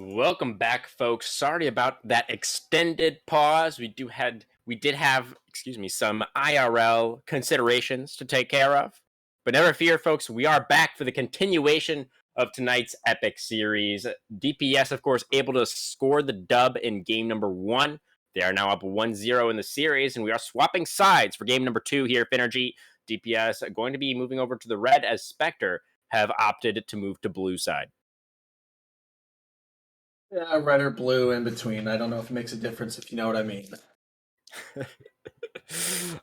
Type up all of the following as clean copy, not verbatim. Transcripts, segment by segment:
Welcome back, folks. Sorry about that extended pause. We did have, some IRL considerations to take care of. But never fear, folks, we are back for the continuation of tonight's epic series. DPS, of course, able to score the dub in game number 1. They are now up 1-0 in the series, and we are swapping sides for game number 2 here, Finergy. DPS going to be moving over to the red as Spectre have opted to move to blue side. Yeah, red or blue in between. I don't know if it makes a difference, if you know what I mean.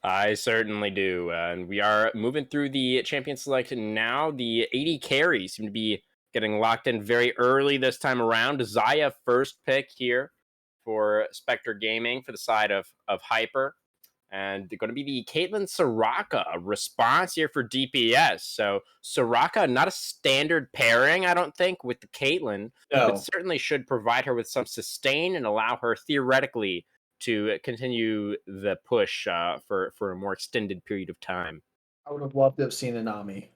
I certainly do. And we are moving through the champion select now. The 80 carries seem to be getting locked in very early this time around. Zaya first pick here for Spectre Gaming for the side of Hyper. And they're going to be the Caitlyn Soraka response here for DPS. So Soraka, not a standard pairing, I don't think, with the Caitlyn, but No, certainly should provide her with some sustain and allow her theoretically to continue the push for a more extended period of time. I would have loved to have seen a Nami.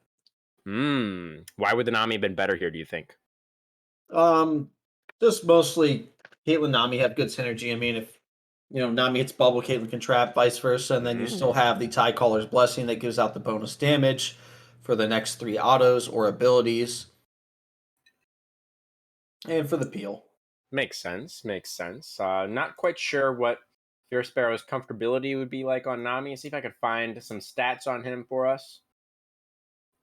Why would the Nami have been better here, do you think? Um, just mostly Caitlyn Nami have good synergy. I mean, if Nami hits bubble, Caitlyn can trap, vice versa, and then you still Mm. have the Tie Caller's Blessing that gives out the bonus damage for the next 3 autos or abilities, and for the peel. Makes sense. Makes sense. Not quite sure what Fear Sparrow's comfortability would be like on Nami. See if I could find some stats on him for us.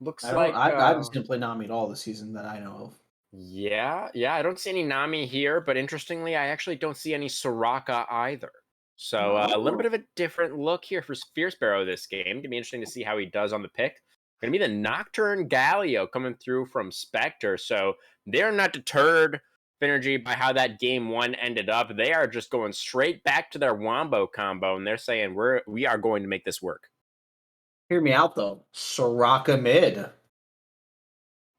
Looks I don't. like, I haven't seen him play Nami at all this season that I know of. yeah. I don't see any Nami here, but interestingly, I actually don't see any Soraka either. So a little bit Oh, of a different look here for Fear Sparrow this game. Gonna be interesting to see how he does on the pick. Gonna be the Nocturne Galio coming through from Spectre. So they're not deterred, Finergy, by how that game 1 ended up. They are just going straight back to their Wombo combo, and they're saying we are going to make this work. hear me out though. Soraka mid.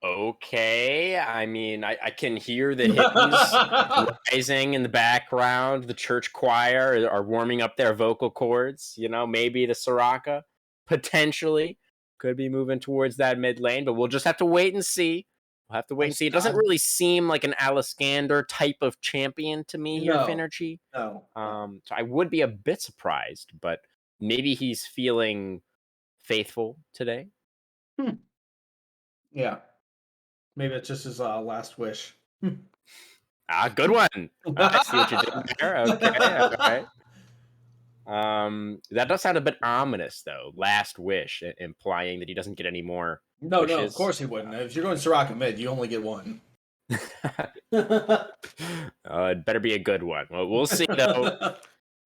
Okay, I mean, I can hear the hymns rising in the background. The church choir are warming up their vocal cords. Maybe the Soraka potentially could be moving towards that mid lane, but we'll just have to wait and see. We'll have to wait and see. It doesn't really seem like an Alistander type of champion to me here, No, Finergy. no, no. So I would be a bit surprised, but maybe he's feeling faithful today. Hmm. Yeah. Maybe it's just his last wish. Good one. I see what you did there. Okay, all right. That does sound a bit ominous, though. Last wish, implying that he doesn't get any more No, no, of wishes. course he wouldn't. If you're going Soraka mid, you only get one. It better be a good one. Well, we'll see, though.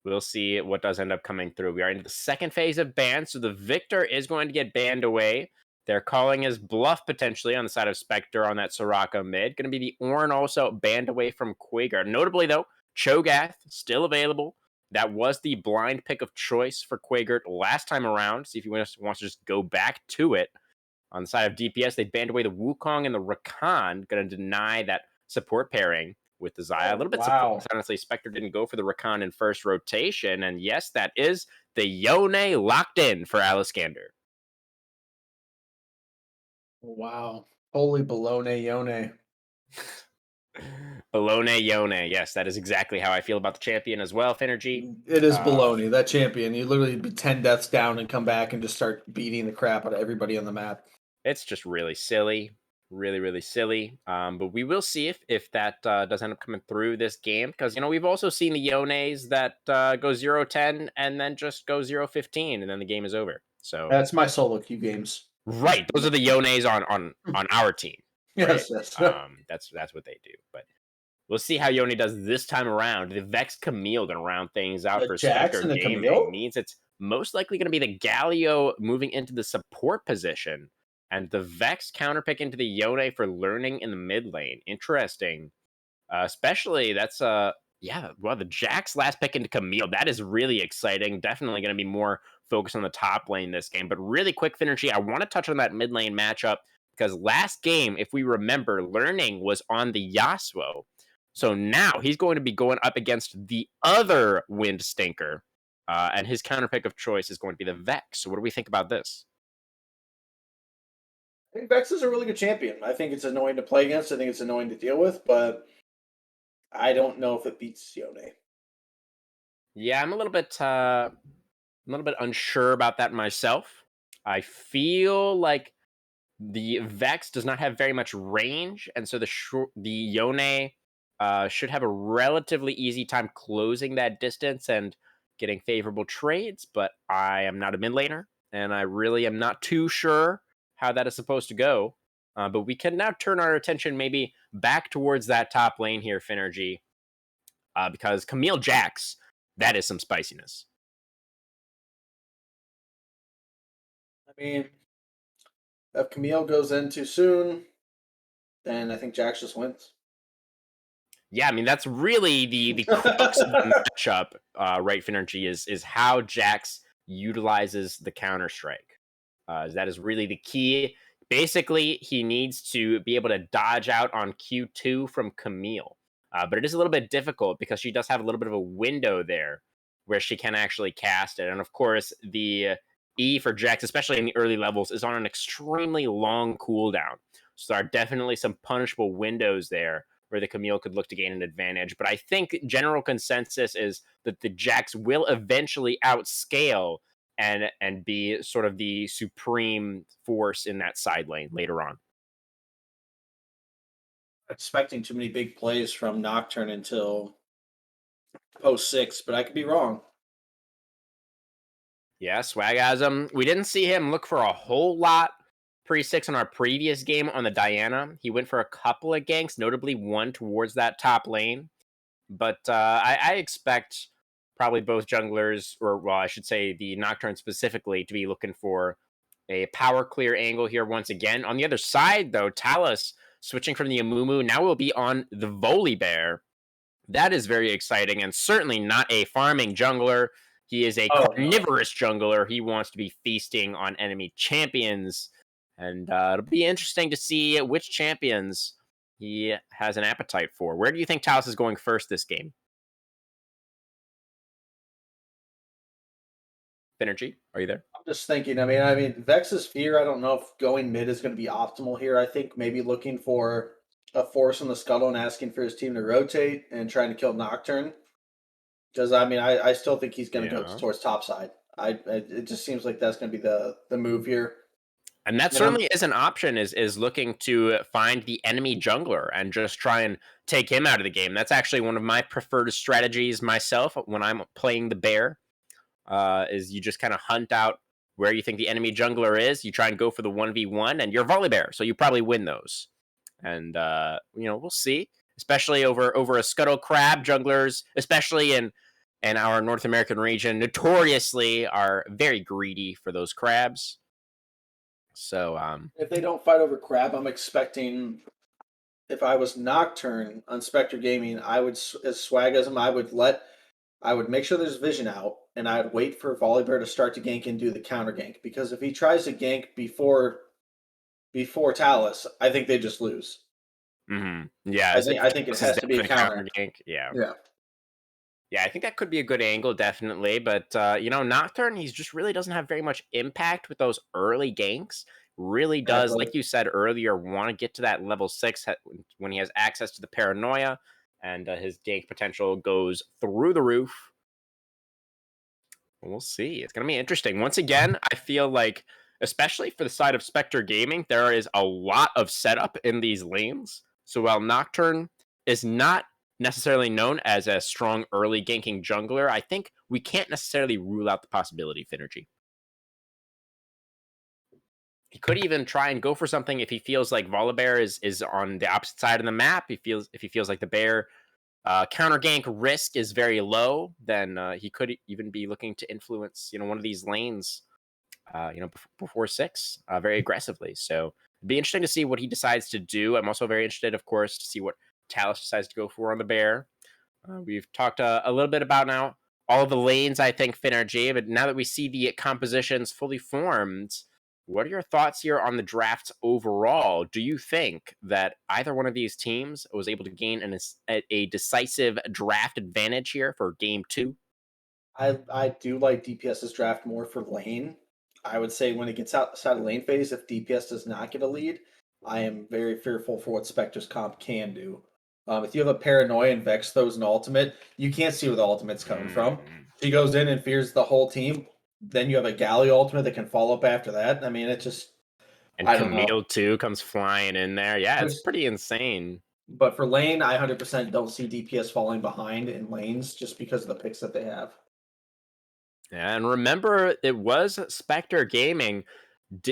We'll see what does end up coming through. We are into the second phase of ban, so the victor is going to get banned away. They're calling his bluff potentially on the side of Spectre on that Soraka mid. Going to be the Ornn also banned away from Quagar. Notably, though, Cho'Gath still available. That was the blind pick of choice for Quagar last time around. See if he wants to just go back to it. On the side of DPS, they banned away the Wukong and the Rakan. Going to deny that support pairing with the Zaya. A Oh, little bit surprised, wow. honestly. Spectre didn't go for the Rakan in first rotation. And yes, that is the Yone locked in for Alistander. Wow. Holy baloney yone. Balone Yone. Yes, that is exactly how I feel about the champion as well, Finergy. It is Uh, baloney. That champion, you literally be 10 deaths down and come back and just start beating the crap out of everybody on the map. it's just really silly. Really, really silly. But we will see if that does end up coming through this game. Because, we've also seen the Yones that go 0-10 and then just go 0-15 and then the game is over. So, That's my solo queue games. right. Those are the Yones on our team, right? Yes, yes. That's what they do. But we'll see how Yone does this time around. The Vex Camille going to round things out The for Jax Spectre and the Gaming. Camille? Means it's most likely going to be the Galio moving into the support position. And the Vex counterpick into the Yone for learning in the mid lane. Interesting. Especially that's the Jax last pick into Camille. That is really exciting. Definitely going to be more focused on the top lane this game. But really quick, Finergy, I want to touch on that mid lane matchup because last game, if we remember, learning was on the Yasuo. So now he's going to be going up against the other Wind Stinker. And his counterpick of choice is going to be the Vex. So what do we think about this? I think Vex is a really good champion. I think it's annoying to play against. I think it's annoying to deal with, but I don't know if it beats Yone. Yeah, I'm a little bit unsure about that myself. I feel like the Vex does not have very much range, and so the Yone should have a relatively easy time closing that distance and getting favorable trades. But I am not a mid laner, and I really am not too sure how that is supposed to go. But we can now turn our attention maybe back towards that top lane here, Finergy, because Camille Jax, that is some spiciness. I mean, if Camille goes in too soon, then I think Jax just wins. Yeah, I mean that's really the crux of the matchup, right? Finergy is how Jax utilizes the counter strike. That is really the key. Basically, he needs to be able to dodge out on Q2 from Camille, but it is a little bit difficult because she does have a little bit of a window there where she can actually cast it, and of course the E for Jax, especially in the early levels, is on an extremely long cooldown. So there are definitely some punishable windows there where the Camille could look to gain an advantage. But I think general consensus is that the Jax will eventually outscale and be sort of the supreme force in that side lane later on. Expecting too many big plays from Nocturne until post 6, but I could be wrong. Yeah, Swagasm. We didn't see him look for a whole lot pre-6 on our previous game on the Diana. He went for a couple of ganks, notably one towards that top lane. But I expect probably both junglers, or well, I should say the Nocturne specifically, to be looking for a power clear angle here once again. On the other side, though, Talus switching from the Amumu now will be on the Volibear. That is very exciting and certainly not a farming jungler. He is a Oh no. carnivorous jungler. He wants to be feasting on enemy champions. And it'll be interesting to see which champions he has an appetite for. Where do you think Talus is going first this game? Finergy, are you there? I'm just thinking. I mean, Vex's fear. I don't know if going mid is going to be optimal here. I think maybe looking for a force in the scuttle and asking for his team to rotate and trying to kill Nocturne. Because I still think he's going to go Yeah. towards top side. It just seems like that's going to be the move here. And that And I'm certainly is an option, is looking to find the enemy jungler and just try and take him out of the game. That's actually one of my preferred strategies myself when I'm playing the bear. Is you just kind of hunt out where you think the enemy jungler is. You try and go for the 1v1, and you're Volibear, so you probably win those. And we'll see. Especially over a scuttle crab, junglers, especially in our North American region, notoriously are very greedy for those crabs. So If they don't fight over crab, I'm expecting. If I was Nocturne on Spectre Gaming, I would, as Swagasm, I would make sure there's vision out, and I'd wait for Volibear to start to gank and do the counter gank. Because if he tries to gank before Talus, I think they just lose. yeah, I as if think I think it this is has to be a definitely a counter. counter gank. Yeah. Yeah, Yeah, I think that could be a good angle, definitely. But Nocturne, he just really doesn't have very much impact with those early ganks. Really does, exactly. like you said earlier, want to get to that level 6 when he has access to the paranoia, and his gank potential goes through the roof. We'll see. It's gonna be interesting. Once again, I feel like, especially for the side of Spectre Gaming, there is a lot of setup in these lanes. So while Nocturne is not necessarily known as a strong early ganking jungler, I think we can't necessarily rule out the possibility, Finergy. He could even try and go for something if he feels like Volibear is on the opposite side of the map. If he feels like the bear counter gank risk is very low, then he could even be looking to influence one of these lanes before 6 very aggressively. So it'd be interesting to see what he decides to do. I'm also very interested, of course, to see what Talus decides to go for on the bear. We've talked a little bit about now all of the lanes, I think, Finergy, but now that we see the compositions fully formed, what are your thoughts here on the drafts overall? Do you think that either one of these teams was able to gain a decisive draft advantage here for game 2? I do like DPS's draft more for lane. I would say when it gets outside of lane phase, if DPS does not get a lead, I am very fearful for what Spectre's comp can do. If you have a Paranoia and Vex throws an ultimate, you can't see where the ultimate's coming from. She goes in and fears the whole team. Then you have a Galio ultimate that can follow up after that. I mean, it just, And I don't know. Camille too comes flying in there. Yeah, it's There's, pretty insane. but for lane, I 100% don't see DPS falling behind in lanes just because of the picks that they have. And remember, it was Spectre Gaming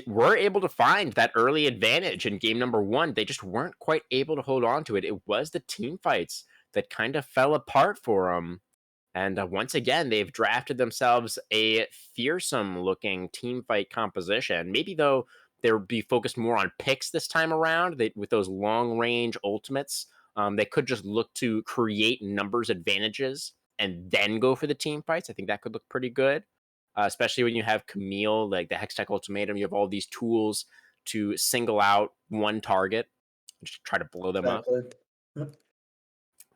were able to find that early advantage in game number 1. They just weren't quite able to hold on to it. It was the team fights that kind of fell apart for them. And once again, they've drafted themselves a fearsome-looking team fight composition. Maybe, though, they'll be focused more on picks this time around. With those long-range ultimates, they could just look to create numbers advantages and then go for the team fights. I think that could look pretty good, especially when you have Camille, like the Hextech Ultimatum. You have all these tools to single out one target and just try to blow them up. Exactly.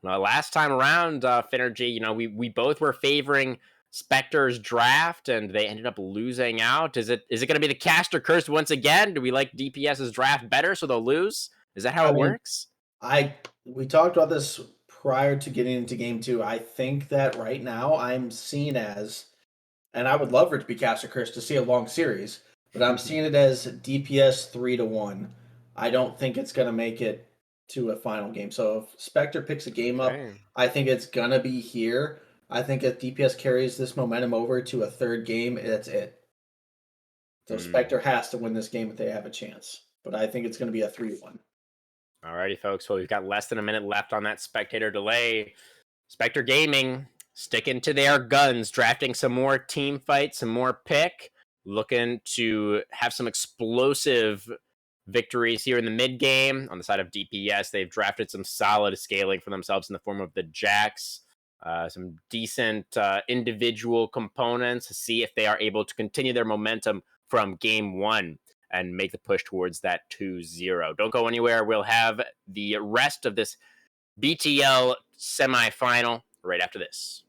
Last time around, Finergy, we both were favoring Spectre's draft, and they ended up losing out. Is it going to be the caster curse once again? Do we like DPS's draft better, so they'll lose? Is that how it works? We talked about this prior to getting into game 2. I think that right now I'm seen as, and I would love for it to be caster curse to see a long series, but I'm seeing it as DPS 3-1. I don't think it's going to make it to a final game. So if Spectre picks a game up, I think it's going to be here. I think if DPS carries this momentum over to a third game, that's it. So Spectre has to win this game if they have a chance. But I think it's going to be a 3-1. Alrighty, folks. Well, we've got less than a minute left on that spectator delay. Spectre Gaming sticking to their guns, drafting some more team fights, some more pick, looking to have some explosive victories here in the mid game. On the side of DPS, they've drafted some solid scaling for themselves in the form of the Jacks, some decent individual components to see if they are able to continue their momentum from game 1 and make the push towards that 2-0. Don't go anywhere. We'll have the rest of this BTL semifinal right after this.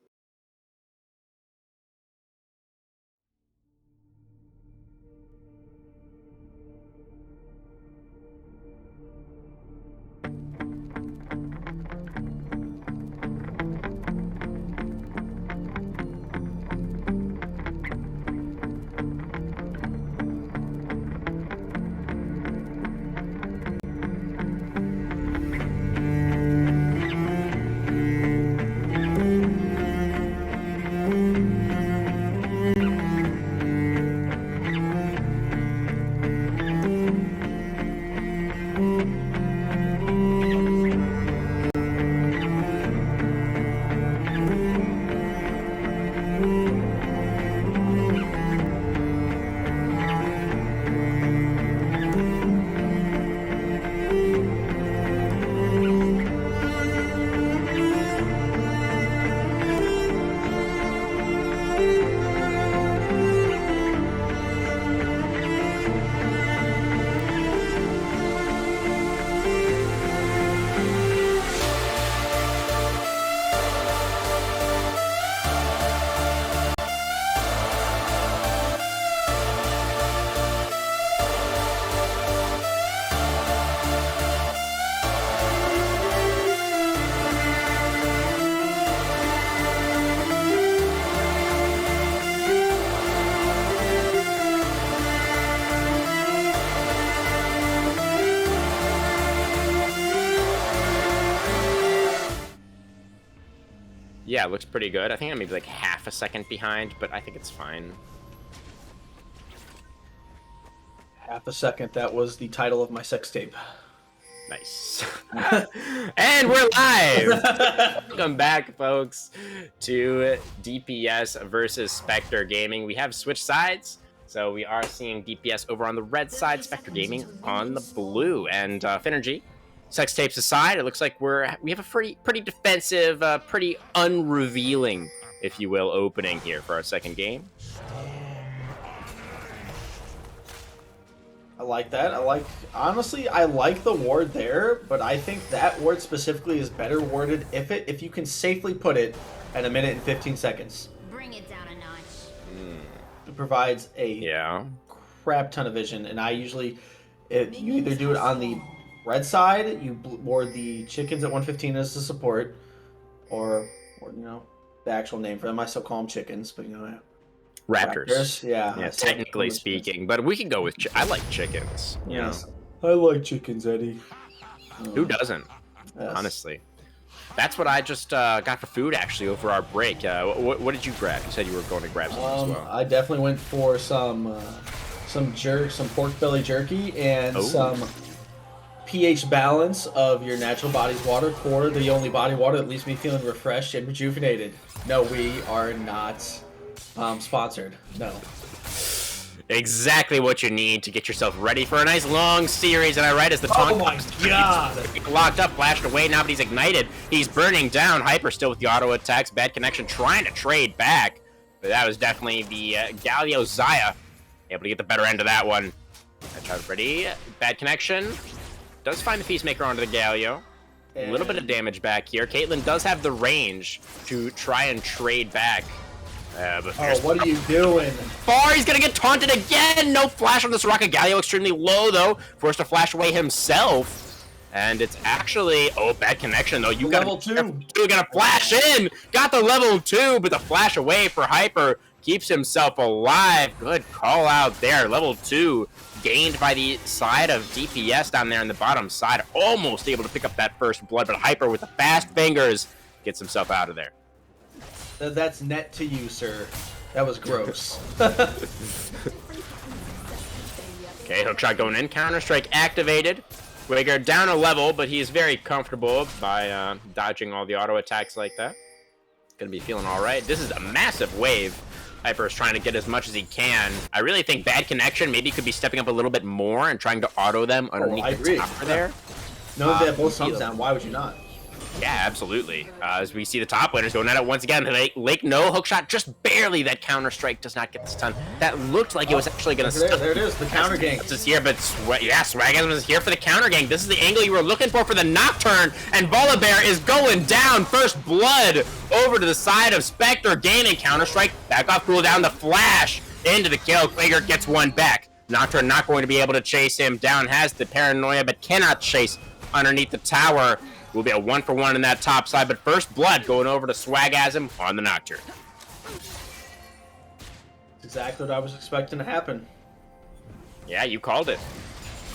Yeah, it looks pretty good. I think I'm maybe like half a second behind, but I think it's fine. Half a second. That was the title of my sex tape. Nice. And we're live! Welcome back, folks, to DPS versus Spectre Gaming. We have switched sides, so we are seeing DPS over on the red side, Spectre Gaming on the blue. And Finergy, sex tapes aside, it looks like we have a pretty defensive, pretty unrevealing, if you will, opening here for our second game. I like that. Honestly, I like the ward there, but I think that ward specifically is better warded if you can safely put it at 1 minute and 15 seconds. Bring it down a notch. It provides a crap ton of vision, and I usually you either do it on the red side, you wore the chickens at 115 as the support, or you know, the actual name for them. I still call them chickens, but you know, Raptors. Yeah. Yeah, technically speaking, but we can go with. I like chickens. You know? I like chickens, Eddie. Who doesn't? Yes. Honestly. That's what I just got for food, actually, over our break. What did you grab? You said you were going to grab something as well. I definitely went for some pork belly jerky, and some pH balance of your natural body's water core, the only body water that leaves me feeling refreshed and rejuvenated. No, we are not sponsored. No. Exactly what you need to get yourself ready for a nice long series. And I right as the taunt locked up, flashed away. Now, but he's ignited. He's burning down. Hyper still with the auto attacks. Bad connection trying to trade back. But that was definitely the Galio Zaya able to get the better end of that one. Ready. Bad connection. Does find the Peacemaker onto the Galio. A little bit of damage back here. Caitlyn does have the range to try and trade back. But what are you doing? Far, he's gonna get taunted again. No flash on this Rocket Galio, extremely low though. Forced to flash away himself. And it's actually bad connection though. You got level 2. You gotta flash in. Got the level 2, but the flash away for Hyper keeps himself alive. Good call out there. Level 2 gained by the side of DPS down there in the bottom side. Almost able to pick up that first blood, but Hyper with the fast fingers gets himself out of there. That's net to you, sir. That was gross. Okay, hook shot going in. Counter-Strike activated. Wager down a level, but he's very comfortable by dodging all the auto attacks like that. Gonna be feeling all right. This is a massive wave. Hyper is trying to get as much as he can. I really think bad connection maybe could be stepping up a little bit more and trying to auto them underneath the tower there. No, they have both thumbs down. Why would you not? Yeah, absolutely. As we see the top laners going at it once again. Lake no hookshot, just barely. That counter strike does not get the stun. That looked like it was actually going to stun. There it is, the counter gank. This is here, but Swagasm is here for the counter gank. This is the angle you were looking for the Nocturne, and Volibear is going down. First blood over to the side of Spectre Gaming. Counter strike, back off, cool down the flash into the kill. Quaker gets one back. Nocturne not going to be able to chase him down. Has the paranoia, but cannot chase underneath the tower. Will be a 1-for-1 in that top side, but first blood going over to Swagasm on the Nocturne. That's exactly what I was expecting to happen. Yeah, you called it.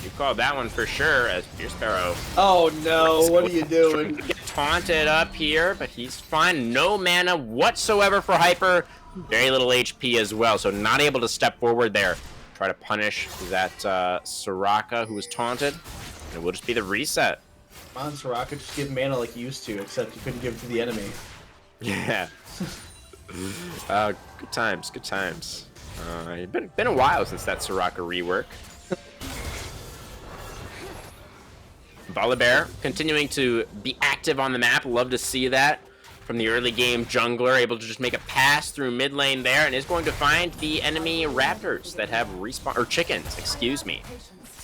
You called that one for sure as Fierce Sparrow. Oh no, what are you doing? Get taunted up here, but he's fine. No mana whatsoever for Hyper. Very little HP as well, so not able to step forward there. Try to punish that Soraka who was taunted. And it will just be the reset. Come on, Soraka, just give mana like you used to, except you couldn't give it to the enemy. Yeah. Good times, good times. It's been a while since that Soraka rework. Volibear continuing to be active on the map. Love to see that from the early game jungler, able to just make a pass through mid lane there, and is going to find the enemy raptors that have respawn, or chickens, excuse me.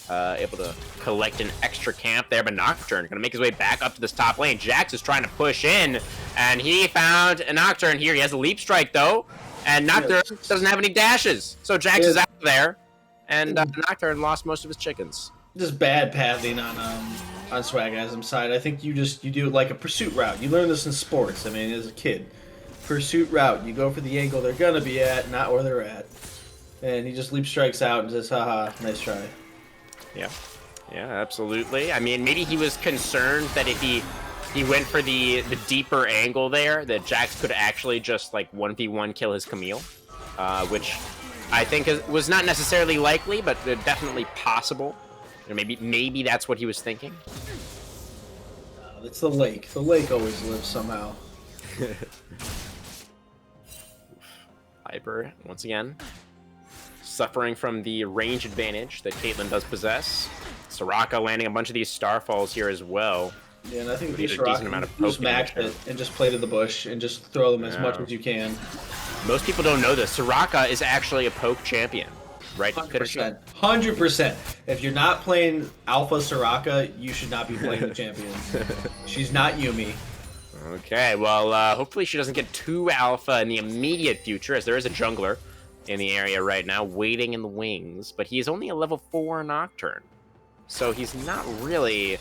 Able to collect an extra camp there, but Nocturne gonna make his way back up to this top lane. Jax is trying to push in, and he found a Nocturne here. He has a leap strike though, and Nocturne doesn't have any dashes, so Jax is out there, and Nocturne lost most of his chickens. Just bad pathing on Swagasm's side. I think you do like a pursuit route. You learn this in sports. I mean, as a kid, pursuit route. You go for the angle they're gonna be at, not where they're at, and he just leap strikes out and says, "Haha, nice try." Yeah, absolutely. I mean, maybe he was concerned that if he went for the deeper angle there, that Jax could actually just like 1v1 kill his Camille, which I think was not necessarily likely, but definitely possible. You know, maybe that's what he was thinking. It's the lake. The lake always lives somehow. Hyper once again. Suffering from the range advantage that Caitlyn does possess. Soraka landing a bunch of these starfalls here as well. Yeah, and I think a decent amount of just max it and just play to the bush and just throw them as much as you can. Most people don't know this. Soraka is actually a poke champion, right? 100%. 100%. If you're not playing Alpha Soraka, you should not be playing the champion. She's not Yumi. Okay, well, hopefully she doesn't get too alpha in the immediate future, as there is a jungler in the area right now, waiting in the wings, but he is only a level 4 Nocturne. so he's not really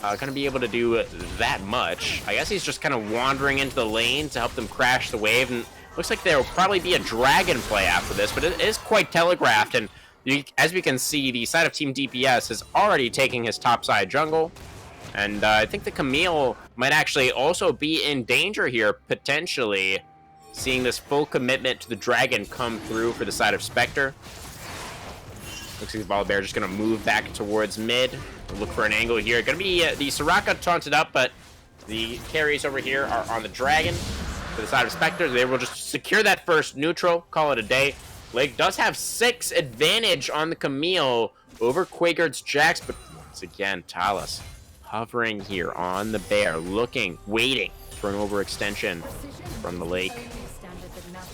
going to be able to do that much. I guess he's just kind of wandering into the lane to help them crash the wave, and looks like there will probably be a dragon play after this, but it is quite telegraphed, and as we can see, the side of Team DPS is already taking his top side jungle, and I think the Camille might actually also be in danger here, potentially, seeing this full commitment to the dragon come through for the side of Spectre. Looks like the Volibear just going to move back towards mid. We'll look for an angle here. Going to be the Soraka taunted up, but the carries over here are on the dragon for the side of Spectre. They will just secure that first neutral, call it a day. Lake does have 6 advantage on the Camille over Quakered's Jax, but once again, Talus hovering here on the bear, looking, waiting for an overextension from the Lake.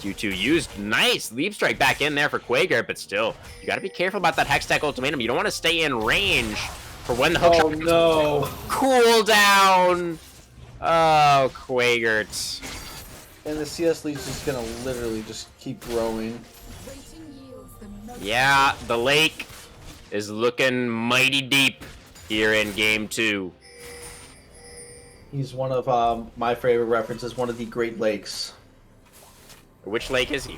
Q2 used nice leap strike back in there for Quakered, but still, you got to be careful about that Hextech ultimatum. You don't want to stay in range for when the hookshot. Oh no! Cool down. Oh, Quakered. And the CS lead's just gonna literally just keep growing. Yeah, the Lake is looking mighty deep here in game 2. He's one of my favorite references, one of the Great Lakes. Which lake is he?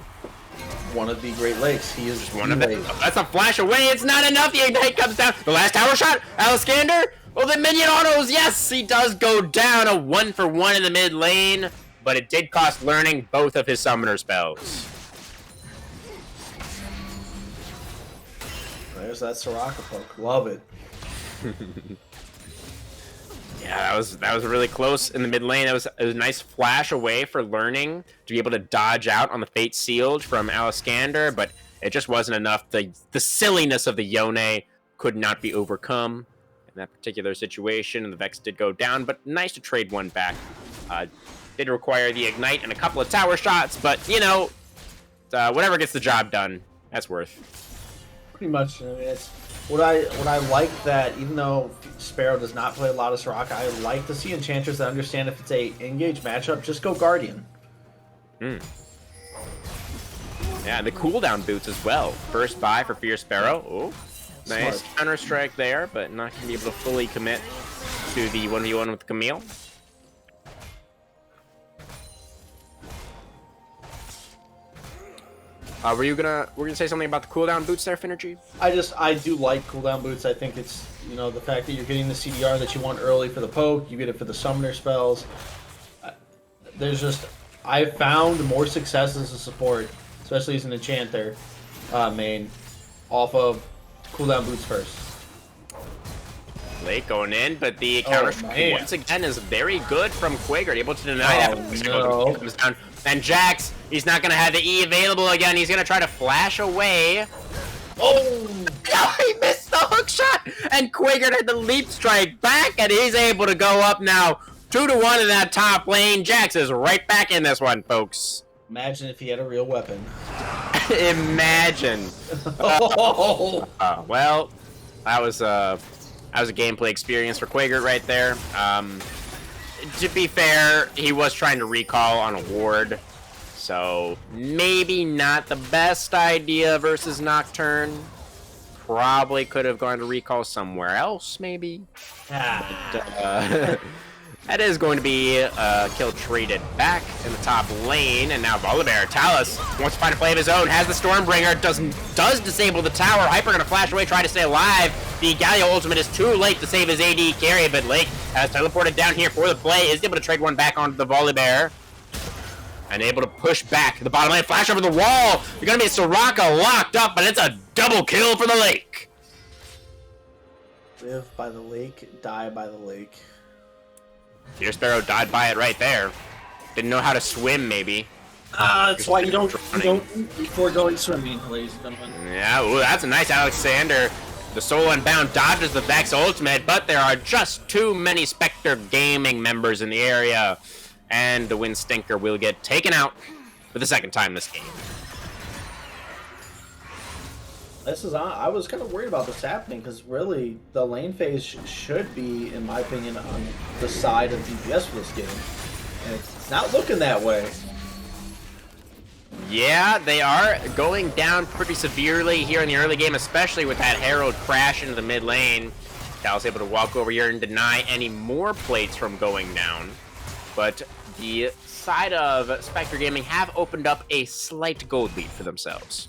One of the Great Lakes. He is Just one of them. That's a flash away. It's not enough. The ignite comes down. The last tower shot. Aliskander. Oh, the minion autos. Yes, he does go down. A 1-for-1 in the mid lane. But it did cost learning both of his summoner spells. There's that Soraka poke. Love it. Yeah, that was really close in the mid lane. It was a nice flash away for learning to be able to dodge out on the Fate Sealed from Aliskander, but it just wasn't enough. The silliness of the Yone could not be overcome in that particular situation, and the Vex did go down, but nice to trade one back. Did require the Ignite and a couple of tower shots, but, you know, whatever gets the job done, that's worth. Pretty much. I mean, it's what I like that even though Sparrow does not play a lot of Soraka, I like to see enchanters that understand if it's a engage matchup, just go Guardian. Yeah, the cooldown boots as well. First buy for Fierce Sparrow. Oh, nice counter strike there, but not going to be able to fully commit to the 1v1 with Camille. Were you gonna say something about the cooldown boots there, Finergy? I do like cooldown boots. I think it's, you know, the fact that you're getting the CDR that you want early for the poke, you get it for the summoner spells. I've found more success as a support, especially as an enchanter main, off of cooldown boots first. Late going in, but the counter strike once again is very good from Quaker, able to deny that. No. Comes down. And Jax, he's not going to have the E available again. He's going to try to flash away. Oh! No, he missed the hook shot! And Quaker had the leap strike back, and he's able to go up now 2-1 in that top lane. Jax is right back in this one, folks. Imagine if he had a real weapon. Imagine. Well, that was a gameplay experience for Quaker right there. To be fair, he was trying to recall on a ward, so maybe not the best idea versus Nocturne. Probably could have gone to recall somewhere else, maybe. But, that is going to be kill traded back in the top lane, and now Volibear, Talus wants to find a play of his own, has the Stormbringer, does disable the tower. Hyper going to flash away, try to stay alive. The Galio ultimate is too late to save his AD carry, but Lake has teleported down here for the play, is able to trade one back onto the Volibear, and able to push back the bottom lane, flash over the wall. You're going to be Soraka locked up, but it's a double kill for the Lake. Live by the lake, die by the lake. Fierce Sparrow died by it right there. Didn't know how to swim, maybe. That's why you don't before going swimming, ladies and gentlemen. Yeah, ooh, that's a nice Alexander. The Soul Unbound dodges the Vex ultimate, but there are just too many Spectre Gaming members in the area. And the Wind Stinker will get taken out for the second time this game. I was kind of worried about this happening because really the lane phase should be, in my opinion, on the side of DPS for this game, and it's not looking that way. Yeah, they are going down pretty severely here in the early game, especially with that Herald crash into the mid lane. Cal's able to walk over here and deny any more plates from going down. But the side of Spectre Gaming have opened up a slight gold lead for themselves.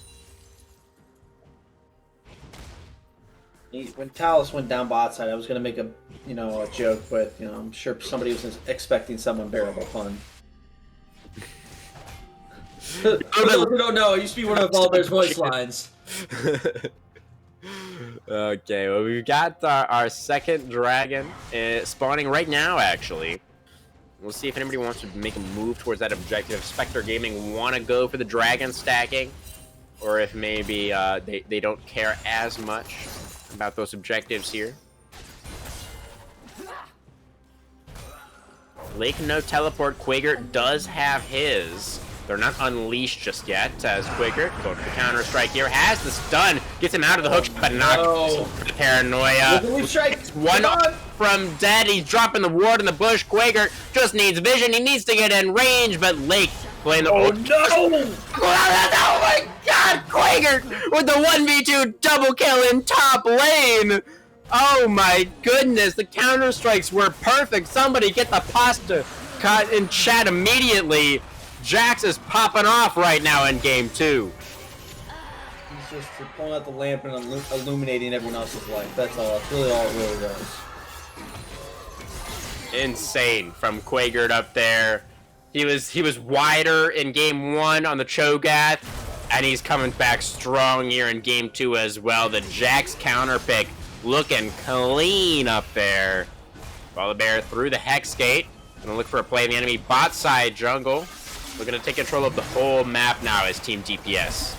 When Talus went down bot side, I was gonna make a joke, but I'm sure somebody was expecting some unbearable fun. For those who don't know, it used to be one of Volibear's voice lines. Okay, well, we've got our second dragon spawning right now, actually. We'll see if anybody wants to make a move towards that objective. Spectre Gaming want to go for the dragon stacking, or if maybe they don't care as much about those objectives here. Lake no teleport. Quaker does have his. They're not unleashed just yet, as Quaker going for the counter strike here. Has the stun, gets him out of the hook, but not the paranoia. One from dead. He's dropping the ward in the bush. Quaker just needs vision. He needs to get in range, but Lake playing the. Oh no! Oh my God! Quaker with the 1v2 double kill in top lane. Oh my goodness! The counter strikes were perfect. Somebody get the pasta cut in chat immediately. Jax is popping off right now in game 2. He's just pulling out the lamp and illuminating everyone else's life. That's all. That's really all it really does. Insane from Quaker up there. He was wider in game 1 on the Cho'Gath, and he's coming back strong here in game 2 as well. The Jax counter pick looking clean up there. Volibear through the Hex Gate. Gonna look for a play in the enemy bot side jungle. Looking to take control of the whole map now as Team DPS.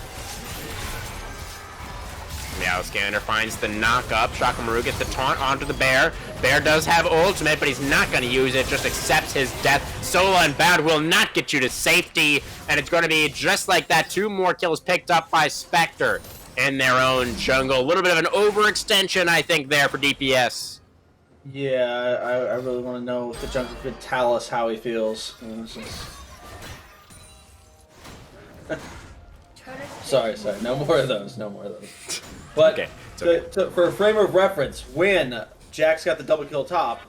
Meow Scanner finds the knock-up. Shakamaru gets the taunt onto the Bear. Bear does have ultimate, but he's not going to use it. Just accepts his death. Soul Unbound will not get you to safety. And it's going to be just like that. 2 more kills picked up by Spectre in their own jungle. A little bit of an overextension, I think, there for DPS. Yeah, I really want to know if the jungle could tell us how he feels. Sorry, no more of those, But okay, for a frame of reference, when Jax got the double kill top,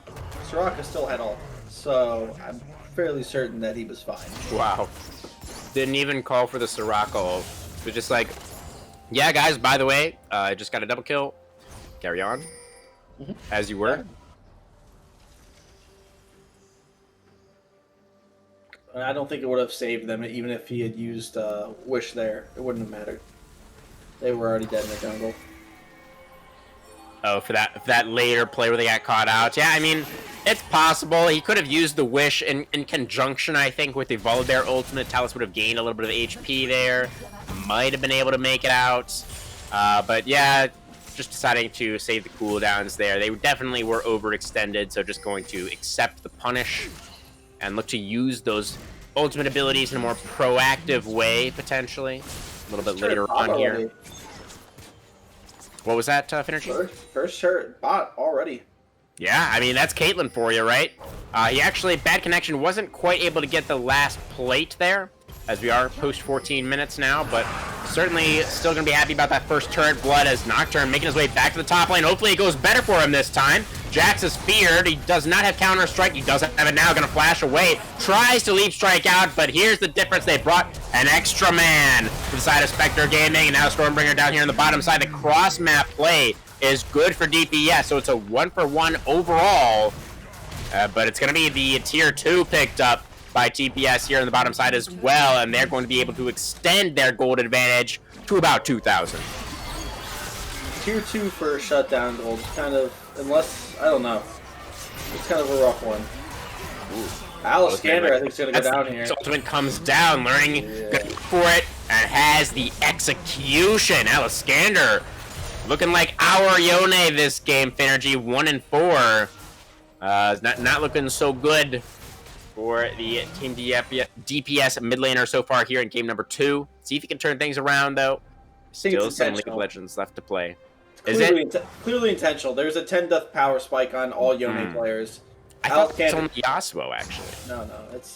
Soraka still had all, so I'm fairly certain that he was fine. Wow. Didn't even call for the Soraka ult. It was just like, yeah, guys, by the way, I just got a double kill. Carry on. As you were. I don't think it would have saved them, even if he had used Wish there. It wouldn't have mattered. They were already dead in the jungle. Oh, for that later play where they got caught out. Yeah, I mean, it's possible. He could have used the Wish in conjunction, I think, with the Volibear ultimate. Talus would have gained a little bit of HP there. Might have been able to make it out. But yeah, just deciding to save the cooldowns there. They definitely were overextended, so just going to accept the punish and look to use those ultimate abilities in a more proactive way, potentially. A little bit later on here. What was that, Finergy? First shirt bot already. Yeah, I mean, that's Caitlyn for you, right? He actually, bad connection, wasn't quite able to get the last plate there, as we are post 14 minutes now, but certainly still going to be happy about that first turret blood as Nocturne making his way back to the top lane. Hopefully it goes better for him this time. Jax is feared. He does not have counter strike. He doesn't have it now. Going to flash away. Tries to leave strike out, but here's the difference. They brought an extra man to the side of Spectre Gaming, and now Stormbringer down here on the bottom side. The cross map play is good for DPS, so it's a 1-for-1 overall. But it's going to be the tier 2 picked up by TPS here on the bottom side as well, and they're going to be able to extend their gold advantage to about 2,000. Tier 2 for shutdown gold, kind of, unless, I don't know. It's kind of a rough one. Alice Scanner, I think, is going to go down here. Ultimate comes down, learning for it, and has the execution. Alice Scanner looking like our Yone this game, Finergy, 1-4. Not looking so good for the Team DPS mid laner so far here in game number 2. See if he can turn things around, though. Still some League of Legends left to play. Clearly intentional. There's a 10 death power spike on all Yone players. I thought it was on Yasuo, actually. No, it's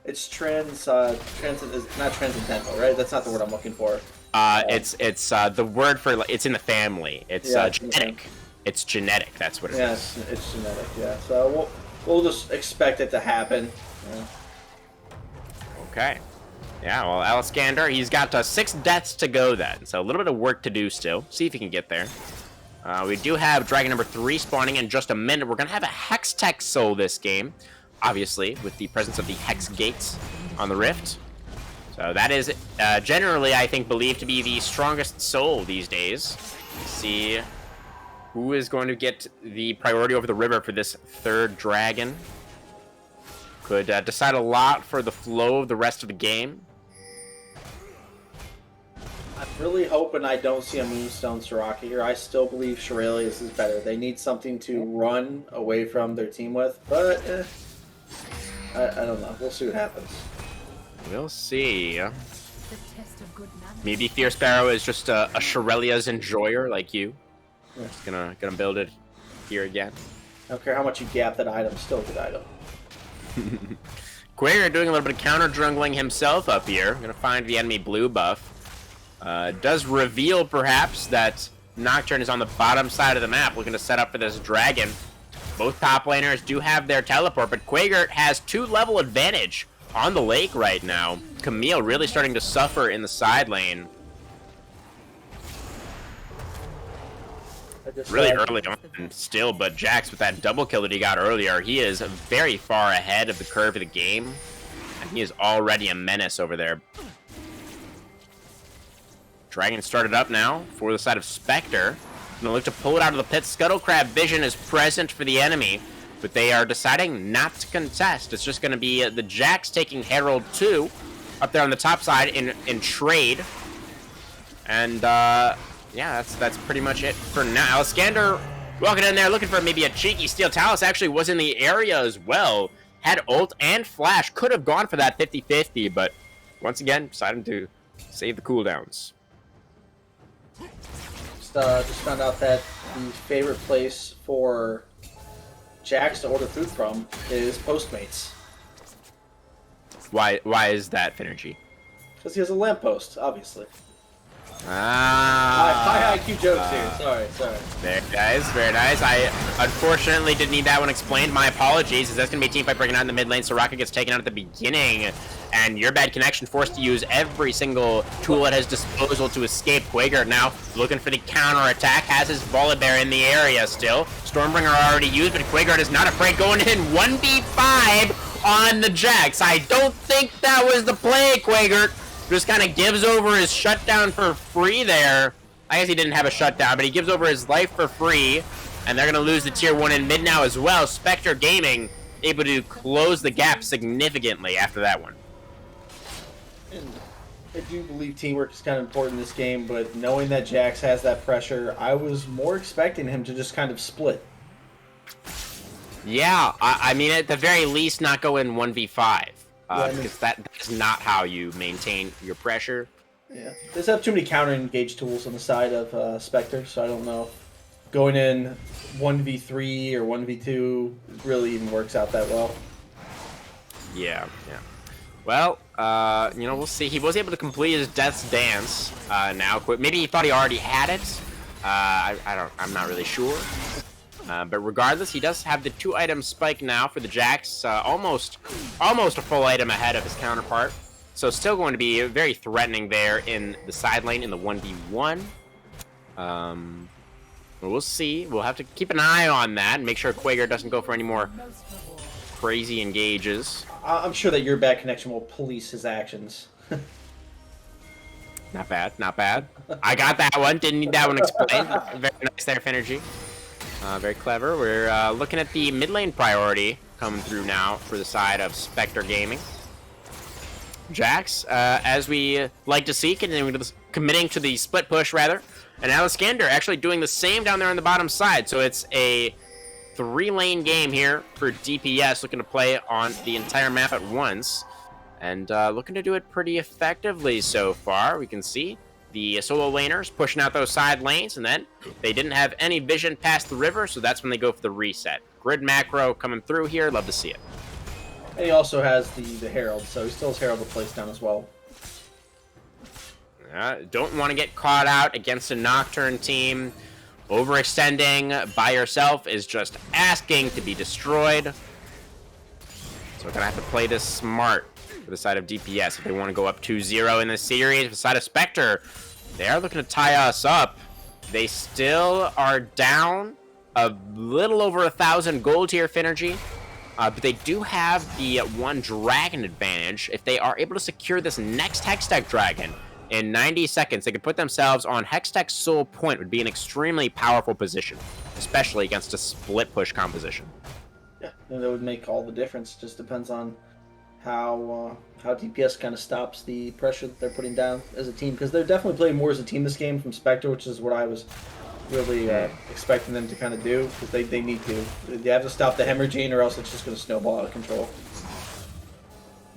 It's is not transcendental, right? That's not the word I'm looking for. It's the word for it's in the family. It's genetic. It's genetic. That's what it is. Yes, it's genetic. Yeah. So we'll just expect it to happen. Yeah. Okay. Yeah. Well, Aliskander, he's got 6 deaths to go then, so a little bit of work to do still. See if he can get there. We do have Dragon number 3 spawning in just a minute. We're gonna have a Hex Tech Soul this game, obviously, with the presence of the Hex Gates on the Rift. So that is generally, I think, believed to be the strongest soul these days. Let's see who is going to get the priority over the river for this 3rd dragon. Could decide a lot for the flow of the rest of the game. I'm really hoping I don't see a Moonstone Soraka here. I still believe Shirelius is better. They need something to run away from their team with, but I don't know. We'll see what happens. We'll see. Maybe Fierce Sparrow is just a Shirelia's enjoyer like you. Yeah. Just gonna build it here again. I don't care how much you gap that item, still a good item. Quager doing a little bit of counter jungling himself up here. Gonna find the enemy blue buff. Does reveal perhaps that Nocturne is on the bottom side of the map, looking to set up for this dragon. Both top laners do have their teleport, but Quager has 2-level advantage on the lake right now. Camille really starting to suffer in the side lane. Really early on still, but Jax with that double kill that he got earlier, he is very far ahead of the curve of the game, and he is already a menace over there. Dragon started up now for the side of Spectre. Gonna look to pull it out of the pit. Scuttle Crab vision is present for the enemy, but they are deciding not to contest. It's just gonna be the Jax taking Herald 2 up there on the top side in trade. And yeah, that's pretty much it for now. Aliskander walking in there looking for maybe a cheeky steal. Talus actually was in the area as well. Had ult and flash. Could have gone for that 50-50, but once again, decided to save the cooldowns. Just found out that the favorite place for Jax to order food from is Postmates. Why is that, Finergy? Because he has a lamppost, obviously. Ah. High IQ jokes here. Sorry. Very nice, very nice. I unfortunately didn't need that one explained. My apologies, as that's going to be a teamfight breaking out in the mid lane. Soraka gets taken out at the beginning, and your bad connection forced to use every single tool at his disposal to escape. Quager now looking for the counter attack, has his Volibear in the area still. Stormbringer already used, but Quager is not afraid, going in 1v5 on the Jax. I don't think that was the play, Quager. Just kind of gives over his shutdown for free there. I guess he didn't have a shutdown, but he gives over his life for free. And they're going to lose the tier 1 in mid now as well. Spectre Gaming able to close the gap significantly after that one. And I do believe teamwork is kind of important in this game, but knowing that Jax has that pressure, I was more expecting him to just kind of split. Yeah, I mean, at the very least, not go in 1v5. Because that's not how you maintain your pressure. Yeah, they just have too many counter-engage tools on the side of Spectre, so I don't know if going in 1v3 or 1v2 really even works out that well. Yeah. Well, you know, we'll see. He was able to complete his Death's Dance now. Maybe he thought he already had it. I'm not really sure. But regardless, he does have the 2-item spike now for the Jax. Almost a full item ahead of his counterpart. So still going to be very threatening there in the side lane in the 1v1. We'll see. We'll have to keep an eye on that and make sure Quager doesn't go for any more crazy engages. I'm sure that your bad connection will police his actions. Not bad. I got that one. Didn't need that one explained. Very nice there, Finergy. Very clever. We're looking at the mid lane priority coming through now for the side of Spectre Gaming. Jax, as we like to see, committing to the split push, rather. And Aliskander actually doing the same down there on the bottom side. So it's a 3-lane game here for DPS, looking to play on the entire map at once. And looking to do it pretty effectively so far. We can see the solo laners pushing out those side lanes, and then they didn't have any vision past the river, so that's when they go for the reset. Grid macro coming through here. Love to see it. And he also has the Herald, so he still has Herald to place down as well. Don't want to get caught out against a Nocturne team. Overextending by yourself is just asking to be destroyed. So we're going to have to play this smart for the side of DPS if they want to go up 2-0 in this series. For the side of Spectre, they are looking to tie us up. They still are down a little over 1,000 gold here, Finergy. But they do have the 1 dragon advantage. If they are able to secure this next Hextech dragon in 90 seconds, they could put themselves on Hextech's soul point. Would be an extremely powerful position, especially against a split push composition. Yeah, and that would make all the difference. Just depends on how DPS kind of stops the pressure that they're putting down as a team, because they're definitely playing more as a team this game from Spectre, which is what I was really expecting them to kind of do, because they need to. They have to stop the hemorrhaging, or else it's just going to snowball out of control.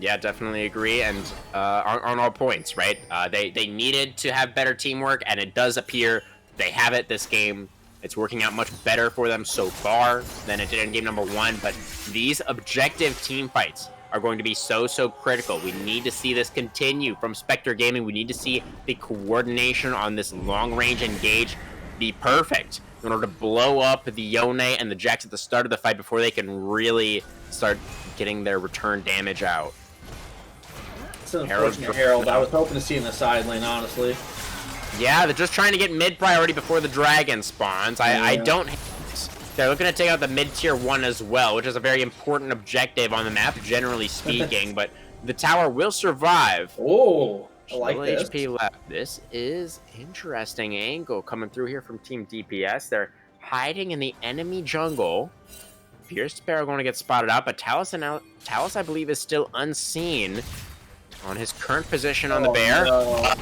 Yeah, definitely agree, and on all points, right? They needed to have better teamwork, and it does appear they have it this game. It's working out much better for them so far than it did in game number 1, but these objective team fights are going to be so critical. We need to see this continue from Spectre Gaming. We need to see the coordination on this long-range engage be perfect in order to blow up the Yone and the Jax at the start of the fight before they can really start getting their return damage out. It's an unfortunate Herald. I was hoping to see in the side lane, honestly. Yeah, they're just trying to get mid priority before the dragon spawns. I don't. They're looking to take out the mid-tier 1 as well, which is a very important objective on the map, generally speaking. But the tower will survive. Oh, I like this. HP left. This is interesting angle coming through here from Team DPS. They're hiding in the enemy jungle. Pierce Sparrow going to get spotted out, but Talus, I believe, is still unseen on his current position on the bear. No.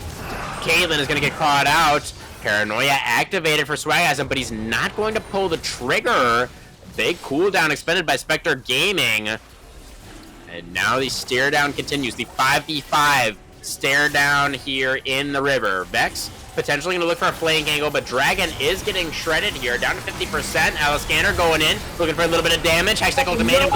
Caitlyn is going to get caught out. Paranoia activated for Swagasm, but he's not going to pull the trigger. Big cooldown expended by Spectre Gaming. And now the stare down continues. The 5v5 stare down here in the river. Vex potentially going to look for a flank angle, but Dragon is getting shredded here. Down to 50%. Aliscander going in, looking for a little bit of damage. Hextech ultimatum.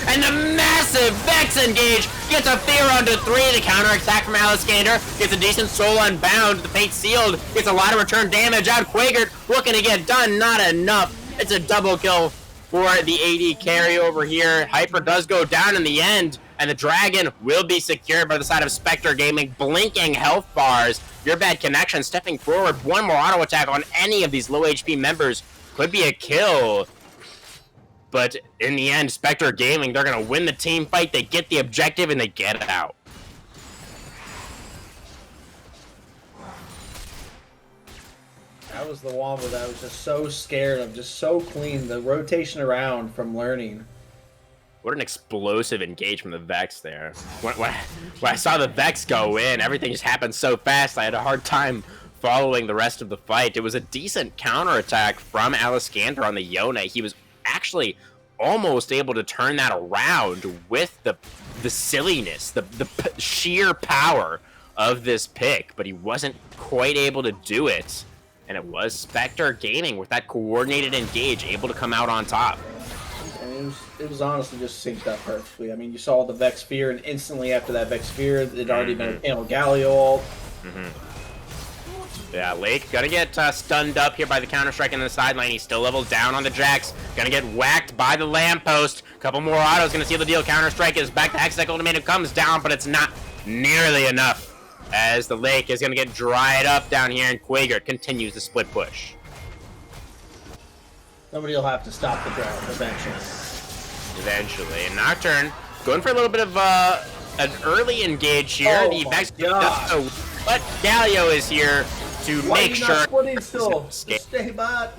And the massive Vex engage gets a fear onto 3. The counter attack from Aliscander gets a decent soul unbound. The fate sealed gets a lot of return damage out. Quagert looking to get done, not enough. It's a double kill for the AD carry over here. Hyper does go down in the end, and the Dragon will be secured by the side of Spectre Gaming. Blinking health bars. Your bad connection stepping forward. 1 more auto attack on any of these low HP members could be a kill. But in the end, Spectre Gaming, they're going to win the team fight. They get the objective, and they get it out. That was the one where I was just so scared of, just so clean. The rotation around from learning. What an explosive engage from the Vex there. When I saw the Vex go in, everything just happened so fast. I had a hard time following the rest of the fight. It was a decent counterattack from Aliscander on the Yone. He was actually almost able to turn that around with the silliness, the sheer power of this pick, but he wasn't quite able to do it. And it was Spectre Gaming with that coordinated engage able to come out on top. And it was honestly just synced up perfectly. I mean, you saw the Vex Fear, and instantly after that Vex Fear, it had already been a panel Galio ult. Yeah, Lake gonna get stunned up here by the counter-strike in the side lane. He's still leveled down on the Jax. Gonna get whacked by the lamppost. Couple more autos, gonna seal the deal. Counter-strike is back. The Hextech ultimatum comes down, but it's not nearly enough, as the Lake is gonna get dried up down here, and Quagert continues the split push. Somebody will have to stop the drought eventually. And Nocturne going for a little bit of an early engage here. Oh The my Vex God. but Galio is here to make sure. Why are you not splitting still? Just stay bot.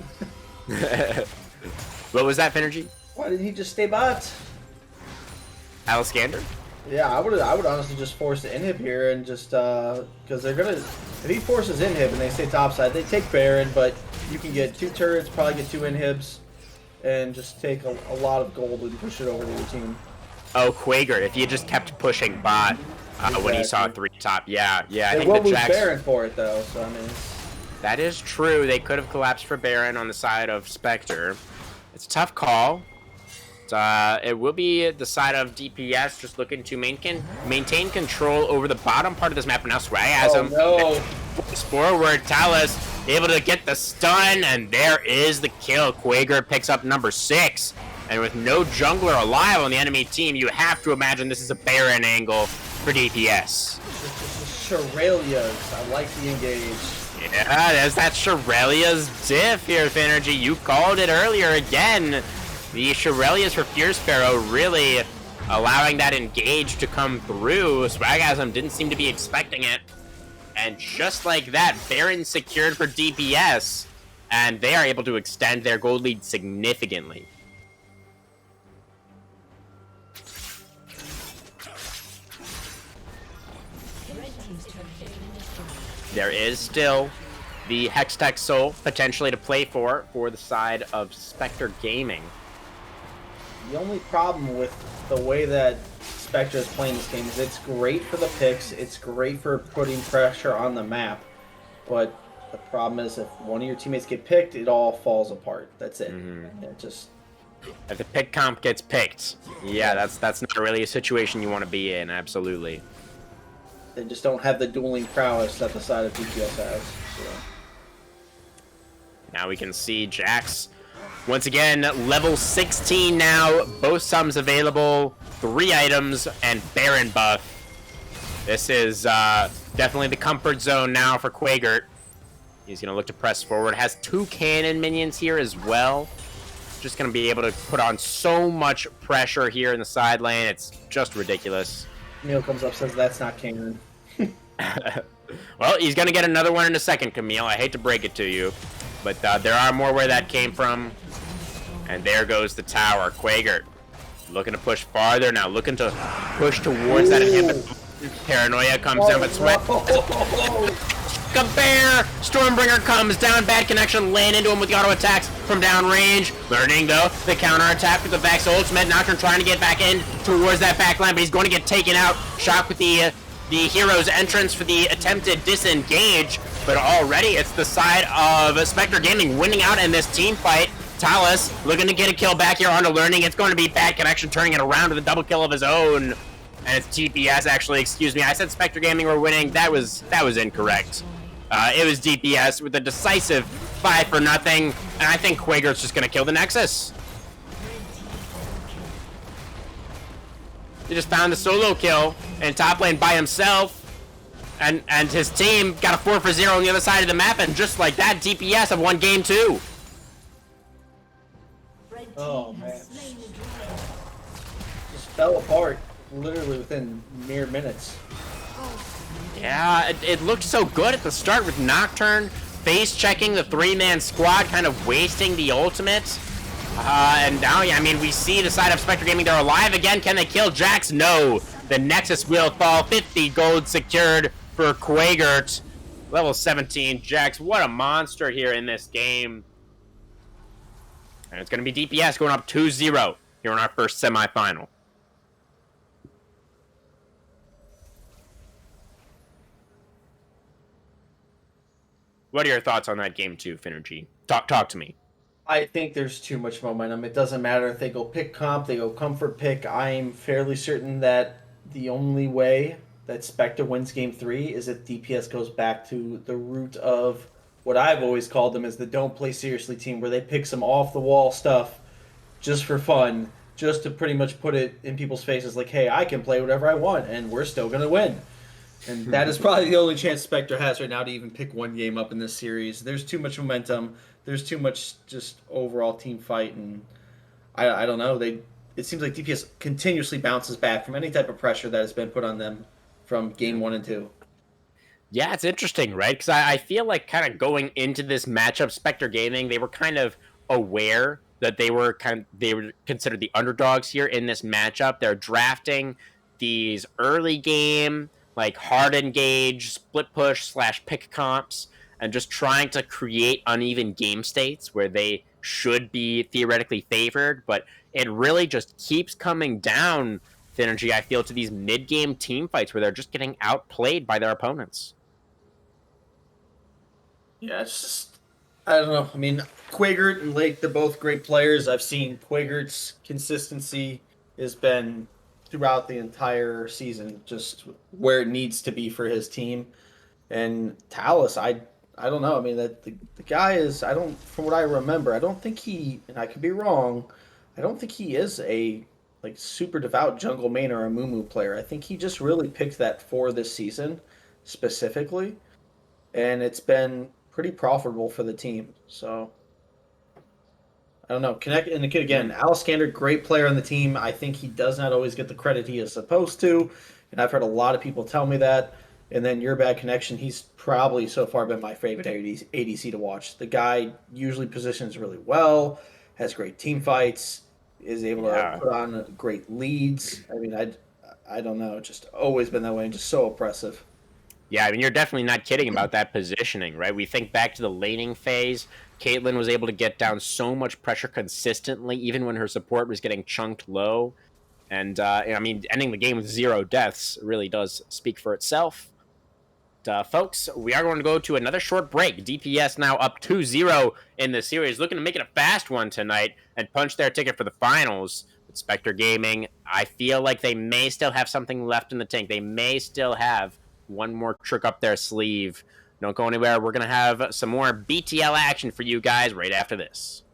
What was that, Finergy? Why didn't he just stay bot? Aliscander? Yeah, I would honestly just force the inhib here and just because they're gonna, if he forces inhib and they stay topside, they take Baron, but you can get 2 turrets, probably get 2 inhibs, and just take a lot of gold and push it over to your team. Oh, Quagert, if you just kept pushing bot when he saw 3 top, yeah, I think will the lose Jax. Baron for it though, so I mean. That is true. They could have collapsed for Baron on the side of Spectre. It's a tough call. It will be the side of DPS just looking to maintain control over the bottom part of this map. And now Swagasm. Oh, no. Forward, Talus able to get the stun, and there is the kill. Quager picks up number 6. And with no jungler alive on the enemy team, you have to imagine this is a Baron angle for DPS. Shirelia's. I like the engage. Yeah, there's that Shirelia's diff here, Finergy. You called it earlier again. The Shirelia's for Fierce Sparrow really allowing that engage to come through. Swagasm didn't seem to be expecting it. And just like that, Baron secured for DPS. And they are able to extend their gold lead significantly. There is still the Hextech Soul potentially to play for the side of Spectre Gaming. The only problem with the way that Spectre is playing this game is it's great for the picks, it's great for putting pressure on the map, but the problem is if one of your teammates get picked, it all falls apart. That's it. It just... If the pick comp gets picked, yeah, that's not really a situation you want to be in, absolutely. They just don't have the dueling prowess that the side of DPS has. So. Now we can see Jax once again level 16 now. Both sums available, 3 items, and Baron buff. This is definitely the comfort zone now for Quagert. He's going to look to press forward. Has 2 cannon minions here as well. Just going to be able to put on so much pressure here in the side lane. It's just ridiculous. Camille comes up, says that's not cannon. Well, he's going to get another one in a second, Camille. I hate to break it to you. But there are more where that came from. And there goes the tower. Quagert looking to push farther now. Looking to push towards that inhibitor. Paranoia comes in, but Sweat. A bear! Stormbringer comes down. Bad connection. Land into him with the auto attacks from downrange. Learning, though, the counter attack with the Vex ultimate. Nocturne trying to get back in towards that back line, but he's going to get taken out. Shock with the hero's entrance for the attempted disengage. But already it's the side of Spectre Gaming winning out in this team fight. Talus looking to get a kill back here onto Learning. It's going to be Bad Connection turning it around to the double kill of his own. And it's DPS, actually. Excuse me. I said Spectre Gaming were winning. That was incorrect. It was DPS with a decisive 5-0. And I think Quager's just going to kill the Nexus. He just found the solo kill in top lane by himself. And his team got a 4-0 on the other side of the map. And just like that, DPS have won game 2. Oh, man. Just fell apart literally within mere minutes. Yeah, it looked so good at the start with Nocturne face checking the 3-man squad, kind of wasting the ultimate. And now, yeah, I mean, we see the side of Spectre Gaming, they're alive again. Can they kill Jax? No. The Nexus will fall. 50 gold secured for Quagert. Level 17. Jax, what a monster here in this game. And it's going to be DPS going up 2-0 here in our first semifinal. What are your thoughts on that game 2, Finergy? Talk to me. I think there's too much momentum. It doesn't matter if they go pick comp, they go comfort pick. I'm fairly certain that the only way that Spectre wins game 3 is if DPS goes back to the root of what I've always called them as the don't play seriously team, where they pick some off-the-wall stuff just for fun, just to pretty much put it in people's faces like, hey, I can play whatever I want, and we're still going to win. And that is probably the only chance Spectre has right now to even pick one game up in this series. There's too much momentum. There's too much just overall team fight, and I don't know. It seems like DPS continuously bounces back from any type of pressure that has been put on them from game 1 and 2. Yeah, it's interesting, right? Because I feel like kind of going into this matchup, Spectre Gaming, they were kind of aware that they were considered the underdogs here in this matchup. They're drafting these early game, like hard engage, split push / pick comps, and just trying to create uneven game states where they should be theoretically favored, but it really just keeps coming down, Finergy, I feel, to these mid-game team fights where they're just getting outplayed by their opponents. Yeah, it's just I don't know. I mean, Quigert and Lake, they're both great players. I've seen Quigert's consistency has been throughout the entire season, just where it needs to be for his team. And Talus, I don't know. I mean, that the guy is. I don't. From what I remember, I don't think he. And I could be wrong. I don't think he is a like super devout jungle main or a Mumu player. I think he just really picked that for this season specifically, and it's been pretty profitable for the team. So I don't know. Connect and again, Alistander, great player on the team. I think he does not always get the credit he is supposed to, and I've heard a lot of people tell me that. And then your bad connection, he's probably so far been my favorite ADC to watch. The guy usually positions really well, has great team fights, is able to Yeah. put on great leads. I mean, I don't know, just always been that way and just so oppressive. Yeah, I mean, you're definitely not kidding about that positioning, right? We think back to the laning phase. Caitlyn was able to get down so much pressure consistently, even when her support was getting chunked low. And, I mean, ending the game with 0 deaths really does speak for itself. Folks, we are going to go to another short break. DPS now up 2-0 in the series, looking to make it a fast one tonight and punch their ticket for the finals. With Spectre Gaming, I feel like they may still have something left in the tank. They may still have one more trick up their sleeve. Don't go anywhere. We're going to have some more BTL action for you guys right after this.